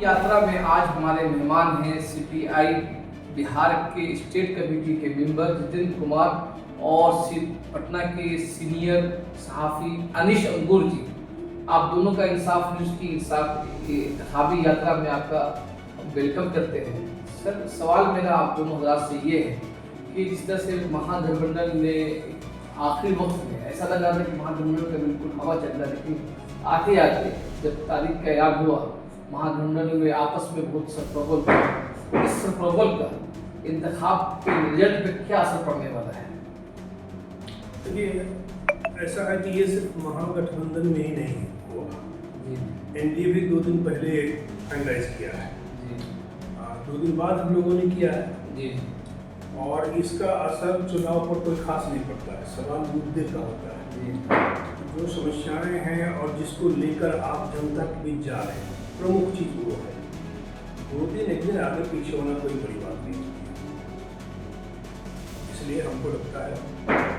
यात्रा में आज हमारे मेहमान हैं सीपीआई बिहार के स्टेट कमेटी के मेंबर जितेंद्र कुमार और पटना के सीनियर सहाफ़ी अनिश अंगूर जी। आप दोनों का इंसाफ न्यूज़ की इंतखाबी यात्रा में आपका वेलकम करते हैं। सर, सवाल मेरा आप दोनों हजरात से ये है कि जिस तरह से महागठबंधन में आखिरी वक्त में ऐसा लगा था कि महागठबंधन का बिल्कुल हवा चल रहा, लेकिन आते आते जब तारीख का ऐलान हुआ महागठबंधन में आपस में बहुत सरप्रबल था। इस सरप्रबल का इंतखाब के रिजल्ट पे क्या असर पड़ने वाला है? देखिए, ऐसा है कि ये सिर्फ महागठबंधन में ही नहीं हुआ। एनडीए भी 2 दिन पहले फाइनलाइज किया है, 2 दिन बाद हम लोगों ने किया है जी। और इसका असर चुनाव पर कोई खास नहीं पड़ता है। सवाल मुद्दे का होता है, जो समस्याएं हैं और जिसको लेकर आप जनता के बीच जा रहे हैं, प्रमुख चीज वो है। 2 दिन एक दिन आगे पीछे होना कोई बड़ी बात नहीं है। इसलिए हमको लगता है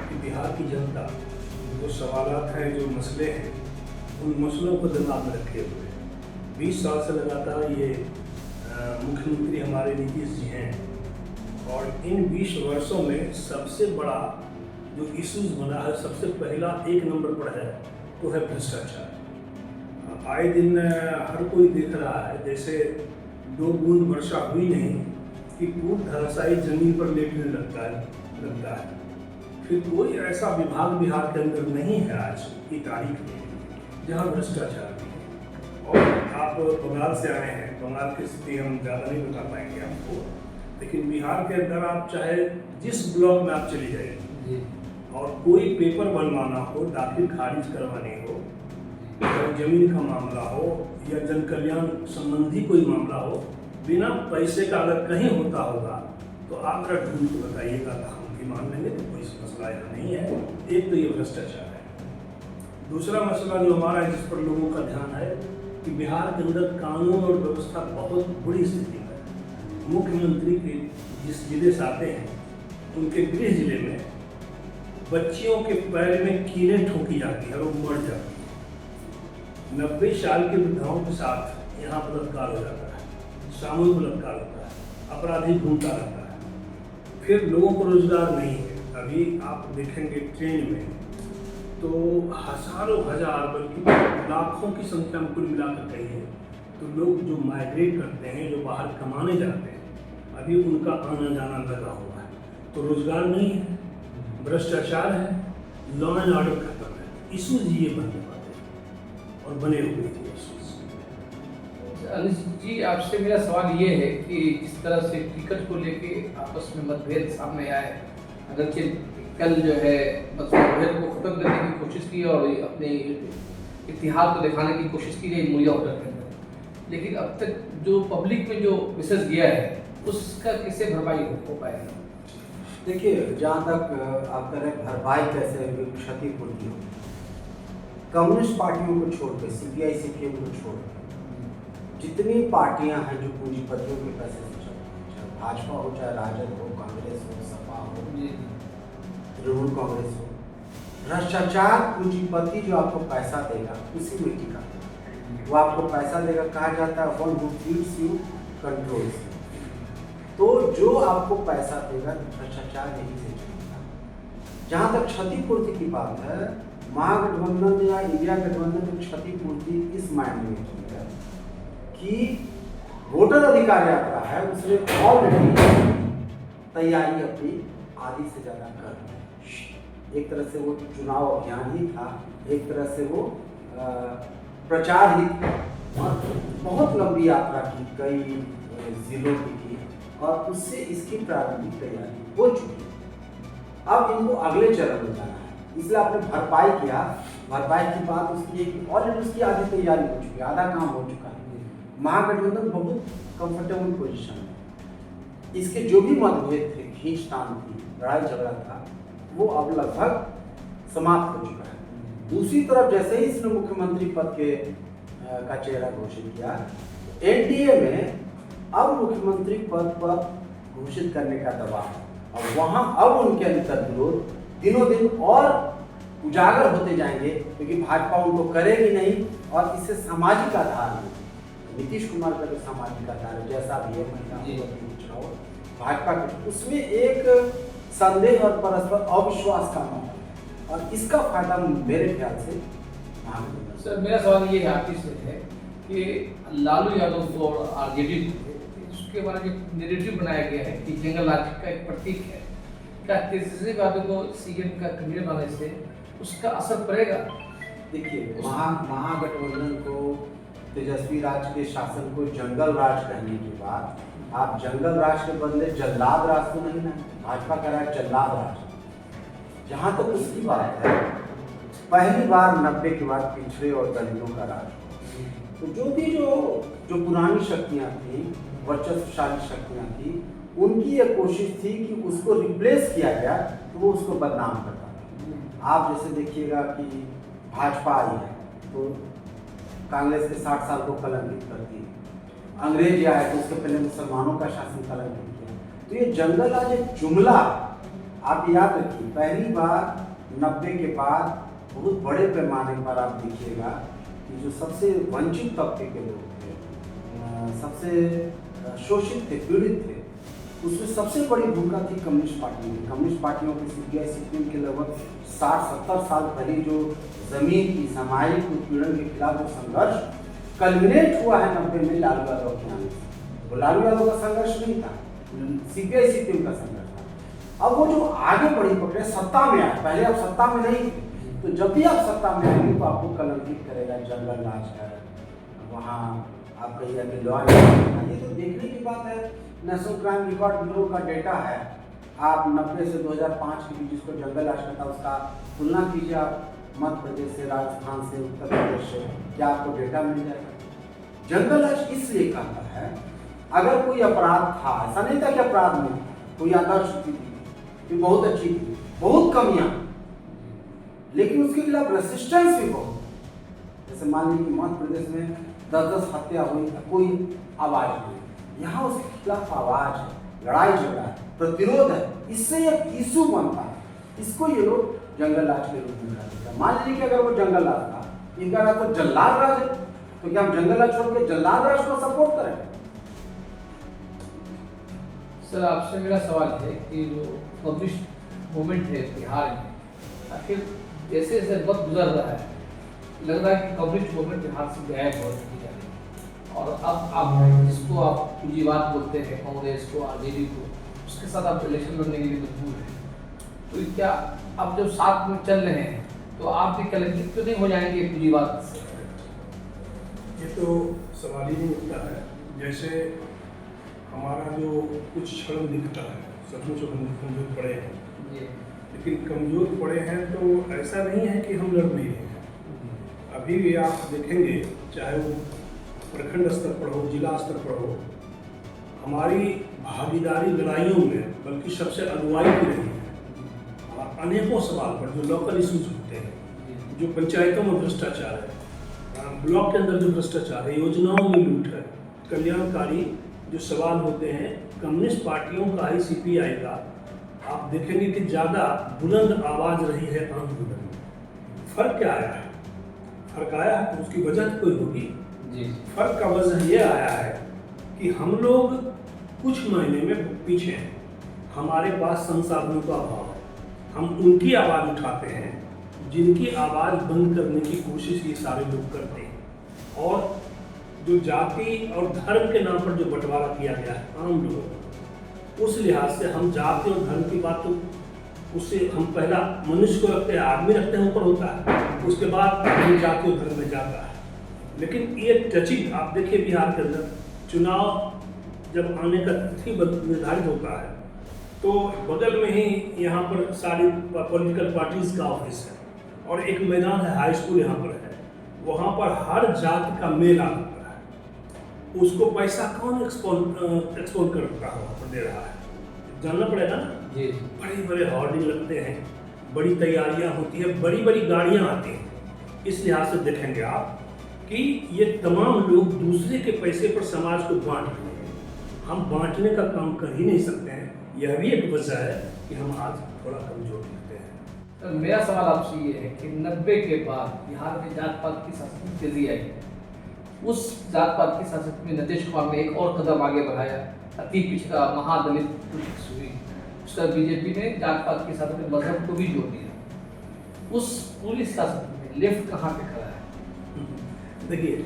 कि बिहार की जनता जो सवालात हैं, जो मसले हैं, उन मसलों को दिमाग में रखे हुए 20 साल से लगातार ये मुख्यमंत्री हमारे नीतीश जी हैं और इन 20 वर्षों में सबसे बड़ा जो इश्यूज बना है, सबसे पहला 1 नंबर पर है तो है भ्रष्टाचार। आए दिन हर कोई देख रहा है, जैसे 2 बूंद वर्षा हुई नहीं कि पूर्ण धराशायी जमीन पर लेटने लगता है। फिर कोई ऐसा विभाग बिहार के अंदर नहीं है आज की तारीख में जहाँ भ्रष्टाचार नहीं है। और आप बंगाल से आए हैं, बंगाल की स्थिति हम ज़्यादा नहीं बता पाएंगे आपको, लेकिन बिहार के अंदर आप चाहे जिस ब्लॉक में आप चले जाइए और कोई पेपर बनवाना हो, दाखिल खारिज करवानी हो, जमीन का मामला हो या जन कल्याण संबंधी कोई मामला हो, बिना पैसे का अगर कहीं होता होगा तो आप जरा ढूंढ के बताइएगा, तो हम भी मान लेंगे तो कोई मसला यहाँ नहीं है। एक तो ये भ्रष्टाचार है। दूसरा मसला जो हमारा है, जिस पर लोगों का ध्यान है कि बिहार के अंदर कानून और व्यवस्था बहुत बुरी स्थिति है। मुख्यमंत्री के जिस जिले से आते हैं, उनके गृह जिले में बच्चियों के पैर में कीलें ठोकी जाती है और वो मर जाती है। 90 साल के वृद्धाओं के साथ यहाँ बलात्कार हो जाता है, सामूहिक बलात्कार होता है, अपराधी घूमता रहता है। फिर लोगों को रोजगार नहीं है। अभी आप देखेंगे ट्रेन में तो हजारों हजार बल्कि लाखों की संख्या में कुल मिलाकर कहिए तो लोग जो माइग्रेट करते हैं, जो बाहर कमाने जाते हैं, अभी उनका आना जाना लगा हुआ है। तो रोजगार नहीं है, भ्रष्टाचार है, लॉ एंड ऑर्डर खत्म है। इश्यूज ये बनने वाले हैं और बने हुए हैं इश्यूज। अनिश जी, आपसे मेरा सवाल ये है कि जिस तरह से टिकट को लेके आपस में मतभेद सामने आए, अगरचे कल जो है मतभेद को खत्म करने की कोशिश की और अपने इतिहास को दिखाने की कोशिश की गई मुहैया होटल के अंदर, लेकिन अब तक जो पब्लिक में जो मैसेज गया है उसका कैसे भरपाई हो पाएगा? देखिए, जहाँ तक आप कह रहे हैं भरपाई कैसे क्षतिपूर्ति हो, कम्युनिस्ट पार्टियों को छोड़कर, सीपीआई सीपीएम को छोड़कर जितनी पार्टियां हैं जो पूंजीपतियों के पैसे से चलती हैं, चाहे भाजपा हो, चाहे राजद हो, कांग्रेस हो, सपा हो, तृणमूल कांग्रेस हो, भ्रष्टाचार पूंजीपति जो आपको पैसा देगा उसी में टिका। वो आपको पैसा देगा, कहा जाता है one who feeds you controls you. तो जो आपको पैसा देगा भ्रष्टाचार यहीं से चलेगा। जहाँ तक क्षतिपूर्ति की बात है, महागठबंधन या इंडिया गठबंधन में क्षतिपूर्ति इस मायने में की है कि वोटर अधिकार यात्रा है, उसने ऑलरेडी तैयारी अपनी आधी से ज़्यादा कर ली। एक तरह से वो चुनाव अभियान ही था, एक तरह से वो प्रचार ही था और बहुत लंबी यात्रा की, कई जिलों की और उससे इसकी प्रारंभिक तैयारी हो चुकी है। अब इनको अगले चरण में जाना है, इसलिए आपने भरपाई किया। भरपाई की बात उसकी है कि ऑलरेडी उसकी आधी तैयारी हो चुकी है, आधा काम हो चुका है। महागठबंधन बहुत कंफर्टेबल पोजीशन है। इसके जो भी मतभेद थे, खींचतान थी, लड़ाई झगड़ा था, वो अब लगभग समाप्त हो चुका है। दूसरी तरफ जैसे ही इसने मुख्यमंत्री पद के का चेहरा घोषित किया, एनडीए में अब मुख्यमंत्री पद पर घोषित करने का दबाव है और वहाँ अब उनके अंतर विरोध दिनों दिन और उजागर होते जाएंगे, क्योंकि भाजपा उनको करेगी नहीं और इससे सामाजिक आधार में नीतीश कुमार का जो सामाजिक आधार है, जैसा भी है, महिला जी। चुनाव भाजपा के, उसमें एक संदेह और परस्पर अविश्वास का माहौल है, और इसका फायदा मेरे ख्याल से महागठबंधन। सर मेरा सवाल ये आपकी से है कि लालू यादव को और आरजेडी को उसके बारे में नैरेटिव बनाया गया है कि जंगल राज का एक प्रतीक है, क्या तेजस्वी यादव को सीएम का कैंडिडेट बनाने से उसका असर पड़ेगा? देखिए, महागठबंधन को, तेजस्वी राज के शासन को जंगल राज कहने के बाद आप जंगल राज के बदले जल्लाद राज तो नहीं ना, भाजपा का राज जल्लाद राज। जहाँ तक उसकी बात है, पहली बार 90 के बाद पिछड़े और दलितों का राज, तो जो पुरानी शक्तियाँ थी, वर्चस्वशाली शक्तियाँ थी, उनकी एक कोशिश थी कि उसको रिप्लेस किया गया, तो वो उसको बदनाम करता था। आप जैसे देखिएगा कि भाजपा आई है तो कांग्रेस के 60 साल को कलंकित करती है, अंग्रेज आए तो उसके पहले मुसलमानों का शासन कलंकित किया। तो ये जंगल राज एक जुमला, आप याद रखिए, पहली बार 90 के बाद बहुत बड़े पैमाने पर आप देखिएगा कि जो सबसे वंचित तबके के लोग थे, सबसे शोषित थे, पीड़ित थे, उसमें सबसे बड़ी भूमिका थी कम्युनिस्ट पार्टी में। कम्युनिस्ट पार्टियों के सीपीआई सीपीएम के लगभग 60-70 साल पहले जो जमीन की सामाजिक उत्पीड़न के खिलाफ जो संघर्ष कल्मिनेट हुआ है 90 में लालू यादव के आने से, वो लालू यादव का संघर्ष नहीं था, सीपीआई सीपीएम का संघर्ष था। अब वो जो आगे बढ़ी पकड़े, सत्ता में आए, पहले आप सत्ता में नहीं थे, तो जब भी आप सत्ता में आएंगे तो आपको कलंकित करेगा, जंगल राज है, वहाँ आप कहिएगा कि लॉ एंड ऑर्डर, ये तो देखने की बात है। नेशनल क्राइम रिकॉर्ड ब्यूरो का डेटा है, आप 90 से 2005 के बीच जिसको जंगल राज था, उसका तुलना कीजिए आप मध्य प्रदेश से, राजस्थान से, उत्तर प्रदेश से, क्या आपको डेटा मिल जाएगा? जंगल राज इसलिए कहता है, अगर कोई अपराध था, ऐसा नहीं था कि अपराध नहीं, कोई आदर्श स्थिति थी, बहुत अच्छी थी, बहुत कमियां, लेकिन उसके खिलाफ रेसिस्टेंस भी बहुत। जैसे मान लीजिए मध्य प्रदेश में 10-10 हत्या हुई, कोई आवाज नहीं, यहाँ उसके खिलाफ आवाज है, लड़ाई झगड़ा है, प्रतिरोध है, इससे एक इशू बनता है, इसको ये लोग जंगल राज के रूप में कहते हैं। मान लीजिए कि अगर वो जंगल राज था, इनका राज तो जल्लाद राज है, तो क्या हम जंगल राज छोड़ के जल्लाद राज को सपोर्ट करें? सर आपसे मेरा सवाल है कि जो कम्युनिस्ट मूवमेंट है बिहार में, आखिर जैसे जैसे वक्त गुजर रहा है, लग रहा है कि कम्युनिस्ट मूवमेंट बिहार से गायब हो चुकी है, और अब आप जिसको आप पूंजीवाद बोलते हैं, कांग्रेस को, आरजेडी को, उसके साथ आप इलेक्शन लड़ने के लिए मजबूर हैं। तो क्या आप जब साथ में चल रहे हैं तो आप भी कलंकित तो नहीं हो जाएंगे पूंजीवाद से? ये तो सवाल ही नहीं उठता है। जैसे हमारा जो कुछ क्षण दिखता है, सचमुच हम कमजोर पड़े हैं, लेकिन कमजोर पड़े हैं तो ऐसा नहीं है कि हम लड़ नहीं रहे हैं। अभी भी आप देखेंगे, चाहे वो प्रखंड स्तर पर हो, जिला स्तर पर हो, हमारी भागीदारी लड़ाइयों में बल्कि सबसे अगुवाई की रही है। अनेकों सवाल पर जो लोकल इश्यूज होते हैं, जो पंचायतों में भ्रष्टाचार है, ब्लॉक के अंदर जो भ्रष्टाचार है, योजनाओं में लूट है, कल्याणकारी जो सवाल होते हैं, कम्युनिस्ट पार्टियों का ही, सीपीआई का, आप देखेंगे कि ज़्यादा बुलंद आवाज़ रही है आंदोलन में। फर्क क्या आया है? फर्क आया है तो उसकी वजह तो कोई होगी। फर्क का वजह ये आया है कि हम लोग कुछ महीने में पीछे हैं, हमारे पास संसाधनों का अभाव है, हम उनकी आवाज़ उठाते हैं जिनकी आवाज़ बंद करने की कोशिश ये सारे लोग करते हैं। और जो जाति और धर्म के नाम पर जो बंटवारा किया गया है आम लोगों को, उस लिहाज से हम जाति और धर्म की बात तो उससे हम पहला मनुष्य को रखते हैं, आदमी रखते हैं, ऊपर होता है, उसके बाद हम जाति और धर्म में जाता है। लेकिन ये टचिंग आप देखिए, बिहार के अंदर चुनाव जब आने का तिथि निर्धारित होता है तो बगल में ही यहाँ पर सारी पॉलिटिकल पार्टीज का ऑफिस है और एक मैदान है, हाई स्कूल यहाँ पर है, वहाँ पर हर जाति का मेला होता है। उसको पैसा कौन एक्सपोज कर दे रहा है, जानना पड़ेगा ना। बड़े बड़े होर्डिंग लगते हैं, बड़ी तैयारियाँ होती है, बड़ी बड़ी गाड़ियाँ आती हैं। इस लिहाज से देखेंगे आप कि ये तमाम लोग दूसरे के पैसे पर समाज को बांट रहे हैं। हम बांटने का काम कर ही नहीं सकते हैं, यह भी एक वजह है कि हम आज थोड़ा कमजोर दिखते हैं। तो मेरा सवाल आपसे ये है कि 90 के बाद बिहार में जात पात की संस्कृति तेजी आई है, उस जात पात की सियासत में नीतीश कुमार ने एक और कदम आगे बढ़ाया, अति पिछड़ा महादलित हुई। उसका बीजेपी ने जात पात की सियासत में मजहब को भी जोड़ दिया। उस पूरी सियासत में लेफ्ट कहाँ पे खड़ा है? देखिए,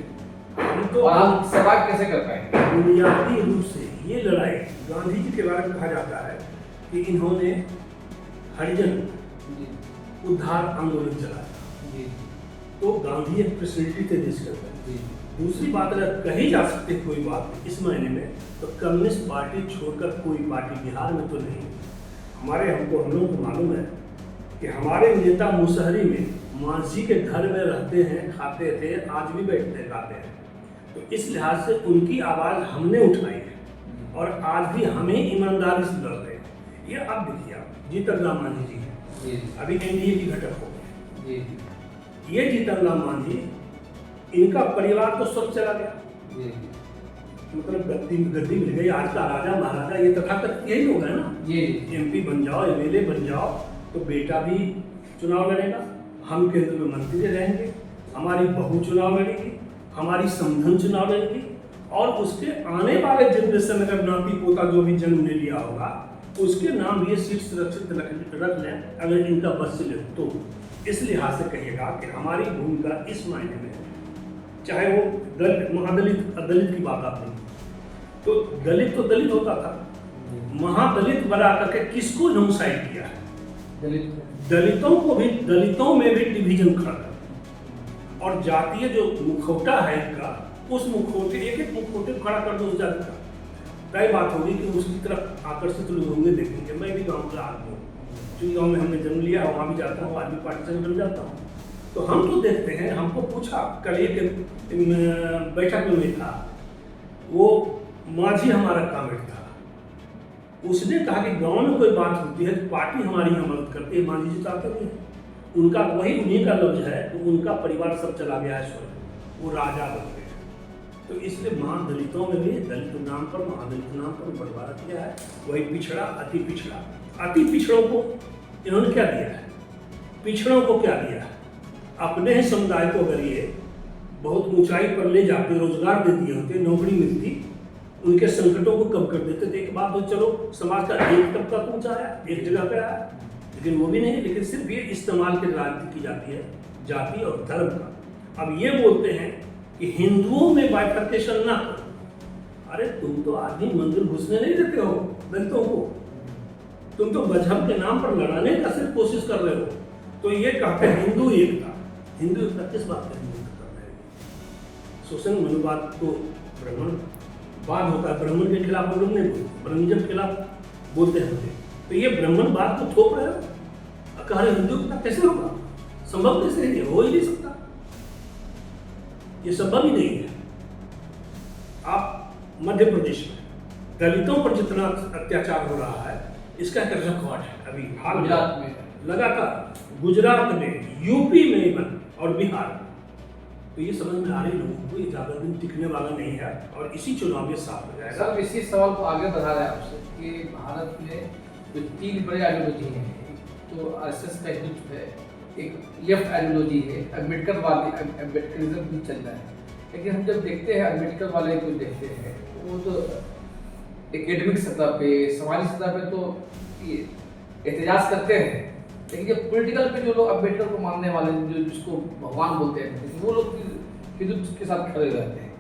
हम तो और हम सवाल कैसे कर पाएंगे? बुनियादी रूप से ये लड़ाई गांधी जी के बारे में कहा जाता है कि इन्होंने हरिजन जी उद्धार आंदोलन चलाया, जी तो गांधी एक पर्सनैलिटी थे देश के अंदर। जी दूसरी बात अगर कही जा सकती है कोई बात इस महीने में, तो कम्युनिस्ट पार्टी छोड़कर कोई पार्टी बिहार में तो नहीं। हम लोग को मालूम है कि हमारे नेता मुसहरी में मांझी के घर में रहते हैं, खाते थे, आज भी बैठते खाते हैं। तो इस लिहाज से उनकी आवाज़ हमने उठाई है और आज भी हमें ईमानदारी से लड़ रहे हैं। ये आप देखिए, आप जीतन राम मांझी जी हैं, जी अभी एनडीए की घटक हो गए। जी ये जीतन राम मांझी, इनका परिवार तो सब चला गया, जी मतलब गद्दी मिल गई। आज का राजा महाराजा ये तथाकथित यही लोग हैं ना। जी एमपी बन जाओ, एमएलए बन जाओ, तो बेटा भी चुनाव लड़ेगा, हम केंद्र में मंत्री रहेंगे, हमारी बहू चुनाव लड़ेगी, हमारी समधन चुनाव लड़ेगी, और उसके आने वाले जनरेशन अगर नाती पोता जो भी जन्म ले लिया होगा उसके नाम ये सीट सुरक्षित रख लें अगर इनका बस चले तो। इस लिहाज से कहिएगा कि हमारी भूमिका इस मायने में, चाहे वो महादलित दलित की बात आती, तो दलित होता था, महादलित बना करके किसको नोसाइड किया है? दलितों में भी डिवीजन खड़ा है। और जातीय जो मुखौटा है इनका, उस मुखौटे एक मुखौटे खड़ा कर दो उस जाति का, तय बात होगी कि उसकी तरफ आकर्षित लोग होंगे, देखेंगे। मैं भी गाँव का आदमी हूँ, जिस गाँव में हमने जन्म लिया वहाँ भी जाता हूँ, आदमी पार्टी से बन जाता हूँ, तो हम तो देखते हैं। हमको पूछा, कल एक बैठक में था, वो मांझी हमारा कामेट था, उसने कहा कि गांव में कोई बात होती है तो पार्टी हमारी यहाँ मदद करती है, मांझी जी चाहते नहीं है। उनका वही उन्हीं का लफ्ज है, तो उनका परिवार सब चला गया है स्वर्ग, वो राजा बन गए। तो इसलिए महादलितों में भी दलित नाम पर, महादलित नाम पर बंटवारा किया है। वही पिछड़ा, अति पिछड़ों को इन्होंने क्या दिया है? पिछड़ों को क्या दिया है? अपने ही समुदाय को अगर ये बहुत ऊंचाई पर ले जाते, रोजगार दे दिए होते, नौकरी मिलती, उनके संकटों को कम कर देते, तो एक बात हो, चलो समाज का एक तबका तो ऊंचा आया, एक जगह पे आया, लेकिन वो भी नहीं। लेकिन सिर्फ ये इस्तेमाल की राजनीति की जाती है जाति और धर्म का। अब ये बोलते हैं कि हिंदुओं में बाइफर्केशन ना करो। अरे तुम तो आदमी मंदिर घुसने नहीं देते हो दलितों को, तुम तो मजहब के नाम पर लड़ाने का सिर्फ कोशिश कर रहे हो। तो ये कहते हैं हिंदू एकता किस बात का हिंदू एकता कर रहे हैं? शोषण मनुवाद को ब्राह्मण वाद होता है, ब्राह्मण के खिलाफ हम लोग नहीं बोलते, ब्राह्मणिज्म के खिलाफ बोलते हैं। तो ये ब्राह्मणवाद को थोप रहे हो, कह रहे हिंदू एकता कैसे होगा? संभव कैसे है? हो ही नहीं सकता, ये संभव ही नहीं है। आप मध्य प्रदेश में दलितों पर जितना अत्याचार हो रहा है, इसका एक रिकॉर्ड है अभी हाल में लगातार, गुजरात में, यूपी में और बिहार में। तो ये समझ में आ रही लोगों को, ये ज्यादा दिन टिकने वाला नहीं है, और इसी चुनाव में साफ हो जाएगा। सर, इसी सवाल को आगे बढ़ा रहे हैं आपसे कि भारत में जो 3 बड़े आइडियोलॉजी हैं, तो आरएसएस का हिंदुत्व है, एक लेफ्ट आइडियोलॉजी है, अम्बेडकरिज्म भी चल रहा है। लेकिन हम जब देखते हैं अम्बेडकर वाले को देखते हैं, वो तो एकेडमिक सतह पे, समाजी सतह पे तो एहतजाज करते हैं, लेकिन जब पॉलिटिकल पे जो लोग अम्बेडकर को मानने वाले, जो जिसको भगवान बोलते हैं, वो लोग हिंदुत्व के साथ खड़े रहते हैं।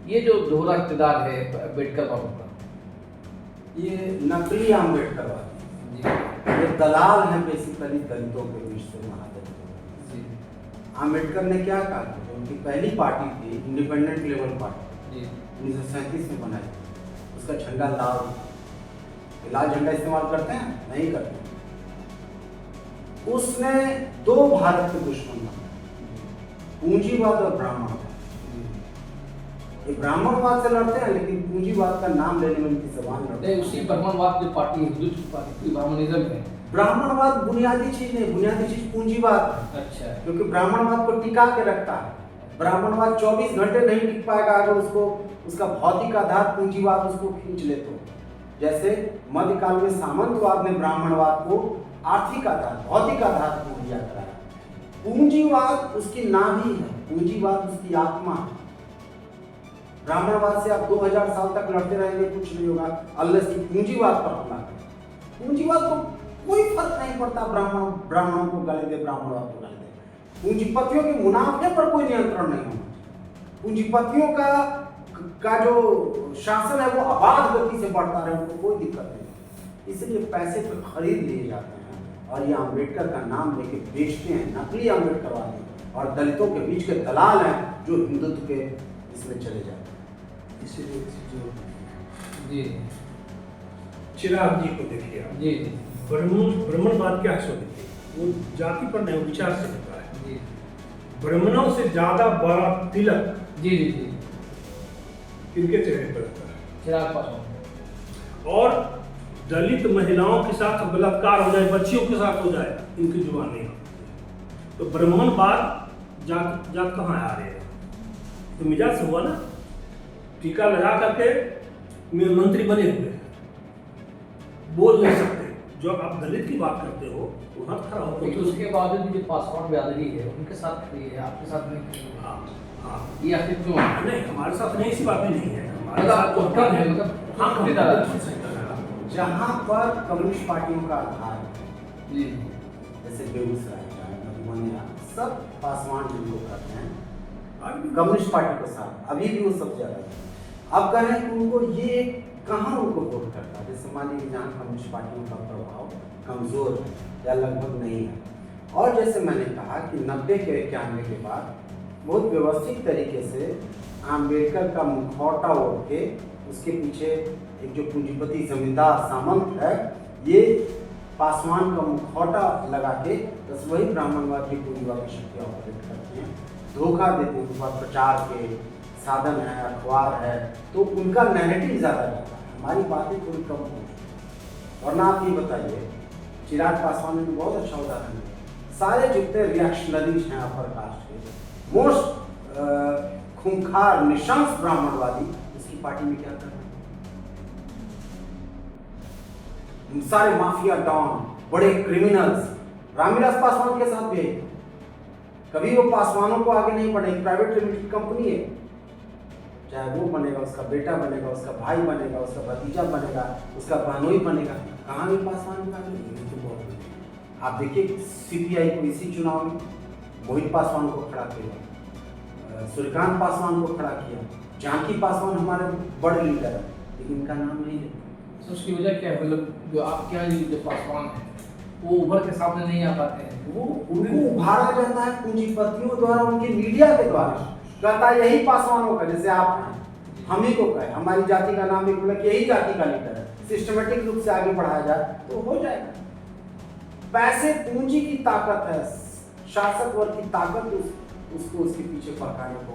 ये जो दोहरा इक़्तिदार है अम्बेडकर वालों का, ये नकली अम्बेडकरवादी, ये दलाल हैं बेसिकली दलितों के बीच से, महादलित। अम्बेडकर ने क्या कहा? उनकी पहली पार्टी थी इंडिपेंडेंट लेवल पार्टी, 1937 में बनाई, उसका झंडा लाल झंडा इस्तेमाल करते हैं? नहीं करते। उसने 2 भारत के दुश्मन बनाए, पूंजीवाद और ब्राह्मणवाद। ये ब्राह्मणवाद से लड़ते हैं, लेकिन पूंजीवाद का नाम लेने में उनकी जबान लड़ते हैं। उसी ब्राह्मणवाद की पार्टी हिंदुत्व पार्टी ब्राह्मणिज्म है। ब्राह्मणवाद बुनियादी चीज नहीं, बुनियादी चीज पूंजीवाद। अच्छा, क्योंकि ब्राह्मणवाद को टिका के रखता है। ब्राह्मणवाद 24 घंटे नहीं टिक पाएगा अगर उसको उसका भौतिक आधार पूंजीवाद उसको खींच ले तो। जैसे मध्यकाल में सामंतवाद ने ब्राह्मणवाद को आर्थिक आधार, भौतिक आधार को दिया कराया। पूंजीवाद उसकी नाभि है, पूंजीवाद उसकी आत्मा है। ब्राह्मणवाद से आप 2000 साल तक लड़ते रहेंगे, कुछ नहीं होगा अनलेस की पूंजीवाद पर हमला करें। पूंजीवाद को कोई फर्क नहीं पड़ता, ब्राह्मणों को गाली दे, ब्राह्मणवाद को गाली दे। पूंजीपतियों के मुनाफे पर कोई नियंत्रण नहीं होना चाहिए। पूंजीपतियों का जो शासन है वो अबाध गति से बढ़ता रहे, उनको कोई दिक्कत नहीं। इसलिए पैसे पर खरीद लिए जाते हैं और ये अम्बेडकर का नाम लेके बेचते हैं, नकली अम्बेडकरवादी और दलितों के बीच के दलाल हैं जो हिंदुत्व के इसमें चले जाते हैं। इसीलिए जो जी चिराग जी को देखिए आप, जी ब्राह्मणवाद क्या है, देखिए वो जाति पर नहीं, विचार से होता है। जी ब्राह्मणों से ज्यादा बड़ा तिलक जी जी जी इनके चेहरे पर होता है। चिराग पासवान। और दलित महिलाओं के साथ बलात्कार हो जाए, बच्चियों के साथ हो जाए, इनकी जुबान नहीं आती। तो ब्राह्मणवाद जात कहाँ आ रही है? तो मिजाज से हुआ ना, टीका लगा करके मंत्री बने हुए, बोल नहीं सकते। जो आप दलित की बात करते हो तो हाथ खड़ा हो लेकिन उसके बावजूद भी जो पासवान बिरादरी है उनके साथ खड़ी है, आपके साथ नहीं खड़ी है। हाँ हाँ, ये आखिर क्यों है? नहीं हमारे साथ नहीं, ऐसी बात भी नहीं है हमारे मतलब साथ। आपको कब है, मतलब हाँ, खरीदा है? जहाँ पर कम्युनिस्ट पार्टियों का आधार है, जी जैसे बेगूसराय का है, मधुबनी, सब पासवान जिनको कहते हैं अभी कम्युनिस्ट पार्टी के साथ, अभी भी वो सब ज्यादा है। अब कह रहे हैं कि उनको ये कहाँ उनको वोट करता है, जैसे मान लीजिए जहाँ कम्युनिस्ट पार्टियों का प्रभाव कमजोर है या लगभग नहीं है। और जैसे मैंने कहा कि 90 के 91 के बाद बहुत व्यवस्थित तरीके से अम्बेडकर का मुखौटा ओढ़ के उसके पीछे एक जो पूंजीपति जमींदार सामंत है, ये पासवान का मुखौटा लगा के बस वही ब्राह्मणवाद की पूंजीवाद की शक्ति ऑपरेट करते हैं, धोखा देते हैं। उनके पास प्रचार के साधन है, अखबार है, तो उनका नैरेटिव ज़्यादा रहता है, हमारी बातें थोड़ी कम होती। वरना आप ये बताइए, चिराग पासवान ने बहुत अच्छा उदाहरण है। सारे जितने रिएक्शनरीज हैं अपर कास्ट के, मोस्ट खूंखार निशंस ब्राह्मणवादी उसकी पार्टी में क्या कर रहे हैं? सारे माफिया डॉन, बड़े क्रिमिनल्स रामविलास पासवान के साथ भी है। कभी वो पासवानों को आगे नहीं बढ़े, प्राइवेट लिमिटेड कंपनी है, चाहे वो बनेगा, उसका बेटा बनेगा, उसका भाई बनेगा, उसका भतीजा बनेगा, उसका बहनोई बनेगा, कहाँ भी पासवान का नहीं। तो बहुत आप देखिए सीपीआई को इसी चुनाव में मोहित पासवान को खड़ा किया, सूर्यकांत पासवान को खड़ा किया, जानकी पासवान हमारे बड़े लीडर है, लेकिन इनका नाम नहीं है। तो उसकी वजह क्या है? मतलब जो आपके यहाँ जो पासवान है वो उभर के सामने नहीं आ पाते हैं। वो उनको उभारा जाता है पूंजीपतियों द्वारा, उनकी मीडिया के द्वारा, कहता है यही पासवानों का, जैसे आप हैं, हम ही को कहे हमारी जाति का नाम एक बोला कि यही जाति का लीडर है, सिस्टमेटिक रूप से आगे बढ़ाया जाए तो हो जाएगा। पैसे पूंजी की ताकत है, शासक वर्ग की ताकत उसको उसके पीछे भड़काने को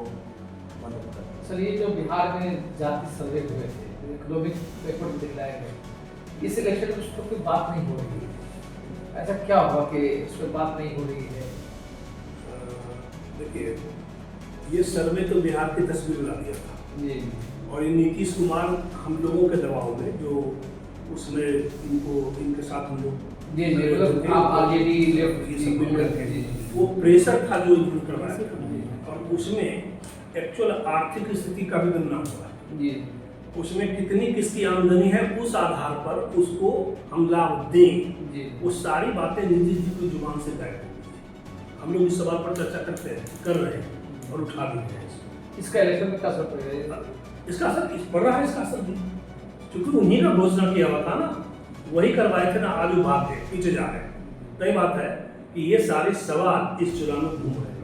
मदद करती है। सर ये जो बिहार में जाति सर्वे हुए थे, इकोनॉमिक पेपर दिखलाए गए, इस इलेक्शन में उस पर कोई बात नहीं हो रही है, ऐसा क्या हुआ कि इस पर बात नहीं हो रही है? देखिए ये सर्वे तो बिहार की तस्वीर ला दिया था जी और ये नीतीश कुमार हम लोगों के दबाव में जो उसमें इनके साथ हम लोग जी जी मतलब आप आरजेडी लेफ्ट ये सब मिल करके जी वो प्रेशर था जो इन्होंने करवाया था, और उसमें एक्चुअल आर्थिक स्थिति का भी गणना हुआ। जी उसमें कितनी किसकी आमदनी है, उस आधार पर उसको हम लाभ दें, जी वो सारी बातें नीतीश जी की जुबान से तय होती। हम लोग इस सवाल पर चर्चा करते हैं, कर रहे हैं और उठा भी रहे हैं। इसका इलेक्शन में क्या असर पड़ेगा? इसका असर पड़ रहा है, इसका असर भी, क्योंकि उन्हीं का घोषणा किया हुआ था ना, वही करवाए थे ना, आलू भाग के पीछे जा रहे हैं। तय बात है कि ये सारे सवाल इस चुनाव में घूम रहे हैं।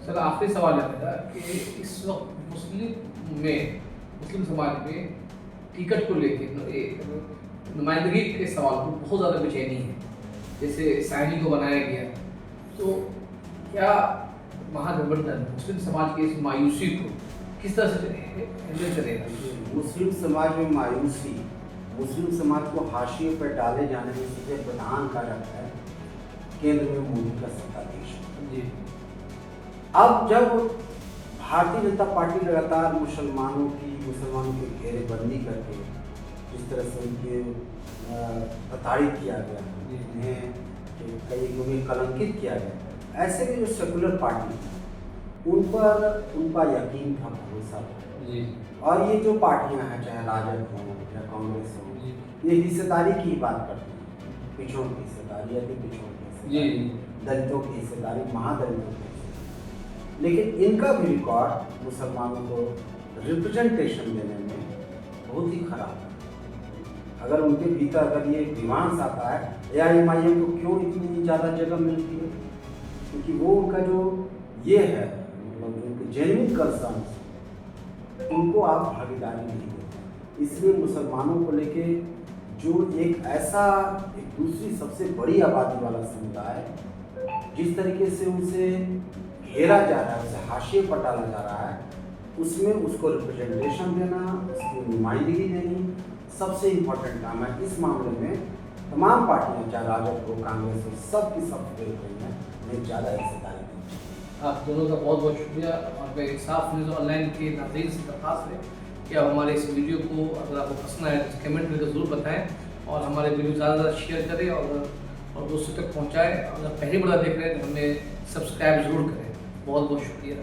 सर आखिरी सवाल है मेरा कि इस वक्त मुस्लिम समाज में टिकट को लेके नुमाइंदगी के सवाल पर बहुत ज़्यादा बेचैनी है। जैसे साइनी को बनाया गया, तो क्या महागठबंधन मुस्लिम समाज की इस मायूसी को किस तरह से हैंडल करेगा? मुस्लिम समाज में मायूसी, मुस्लिम समाज को हाशिए पर डाले जाने में सबसे प्रधान कारक है केंद्र में मोदी का सत्ताधीश। जी अब जब भारतीय जनता पार्टी लगातार मुसलमानों की घेरेबंदी करके जिस तरह से उनके प्रताड़ित किया गया, उन्हें कई में कलंकित किया गया, ऐसे में जो सेकुलर पार्टी है उन पर उनका यकीन था, भरोसा था। जी और ये जो पार्टियां हैं, चाहे राजद हो या कांग्रेस हो, जी ये हिस्सेदारी की बात करती हैं, पिछड़ों की हिस्सेदारी, अति पिछड़ों की हिस्सेदारी, जी दलितों की हिस्सेदारी, महादलितों की हिस्सेदारी। लेकिन इनका भी रिकॉर्ड मुसलमानों को रिप्रेजेंटेशन देने में बहुत ही खराब है। अगर उनके भीतर अगर ये विवांस आता है, AIMIM को क्यों इतनी ज़्यादा जगह मिलती है? क्योंकि वो उनका जो ये है, मतलब जो उनके जेन्युइन कंसर्न, उनको आप भागीदारी नहीं देते। इसलिए मुसलमानों को लेके जो एक ऐसा एक दूसरी सबसे बड़ी आबादी वाला समुदाय, जिस तरीके से उसे घेरा जा रहा है, उसे हाशिए पर डाला जा रहा है, उसमें उसको रिप्रेजेंटेशन देना, उसकी नुमाइंदगी देनी सबसे इम्पोर्टेंट काम है। इस मामले में तमाम पार्टियां, चाहे राजद हो, कांग्रेस हो, सब की सब फेल रही हैं, उन्हें ज़्यादा हिस्सेदारी दी। आप दोनों का बहुत बहुत शुक्रिया। और मैं इंसाफ न्यूज़ ऑनलाइन के नाज़रीन से दरख्वास्त है कि आप हमारे इस वीडियो को अगर आपको पसंद आए तो कमेंट करके ज़रूर बताएं और हमारे वीडियो ज़्यादा से ज़्यादा शेयर करें और दोस्तों तक पहुँचाएँ। अगर पहली बार देख रहे हैं तो हमें सब्सक्राइब ज़रूर करें। बहुत बहुत शुक्रिया।